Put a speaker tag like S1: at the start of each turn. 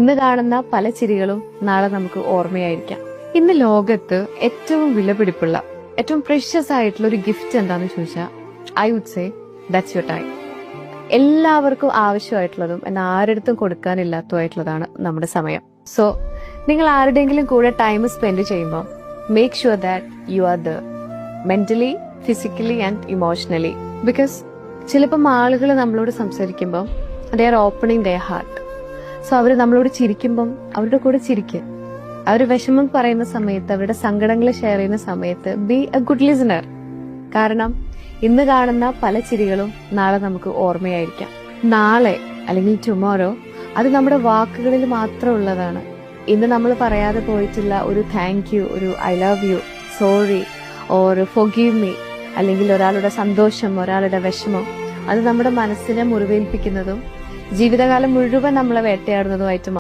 S1: ഇന്ന് കാണുന്ന പല ചിരികളും നാളെ നമുക്ക് ഓർമ്മയായിരിക്കാം. ഇന്ന് ലോകത്ത് ഏറ്റവും വിലപിടിപ്പുള്ള ഏറ്റവും പ്രഷ്യസ് ആയിട്ടുള്ള ഒരു ഗിഫ്റ്റ് എന്താണെന്ന് ചോദിച്ചാൽ I would say that's your time. എല്ലാവർക്കും ആവശ്യമായിട്ടുള്ളതും എന്നാൽ ആരുടെടുത്തും കൊടുക്കാനില്ലാത്തതായിട്ടുള്ളതാണ് നമ്മുടെ സമയം. സോ നിങ്ങൾ ആരുടെയെങ്കിലും കൂടെ ടൈം സ്പെൻഡ് ചെയ്യുമ്പോൾ make sure that you are the mentally, physically and emotionally. Because ചിലപ്പം ആളുകൾ നമ്മളോട് സംസാരിക്കുമ്പോൾ they are opening their heart. So അവർ നമ്മളോട് ചിരിക്കുമ്പം അവരുടെ കൂടെ ചിരിക്കുക. അവർ വിഷമം പറയുന്ന സമയത്ത്, അവരുടെ സങ്കടങ്ങൾ ഷെയർ ചെയ്യുന്ന സമയത്ത് ബി എ ഗുഡ് ലിസണർ. കാരണം ഇന്ന് കാണുന്ന പല ചിരികളും നാളെ നമുക്ക് ഓർമ്മയായിരിക്കാം. നാളെ അല്ലെങ്കിൽ ടുമോറോ അത് നമ്മുടെ വാക്കുകളിൽ മാത്രം ഉള്ളതാണ്. ഇന്ന് നമ്മൾ പറയാതെ പോയിട്ടുള്ള ഒരു താങ്ക് യു, ഒരു I love you, sorry or forgive me, അല്ലെങ്കിൽ ഒരാളുടെ സന്തോഷം, ഒരാളുടെ വിഷമം, അത് നമ്മുടെ മനസ്സിനെ മുറിവേൽപ്പിക്കുന്നതും ജീവിതകാലം മുഴുവൻ നമ്മളെ വേട്ടയാടുന്നതുമായിട്ട്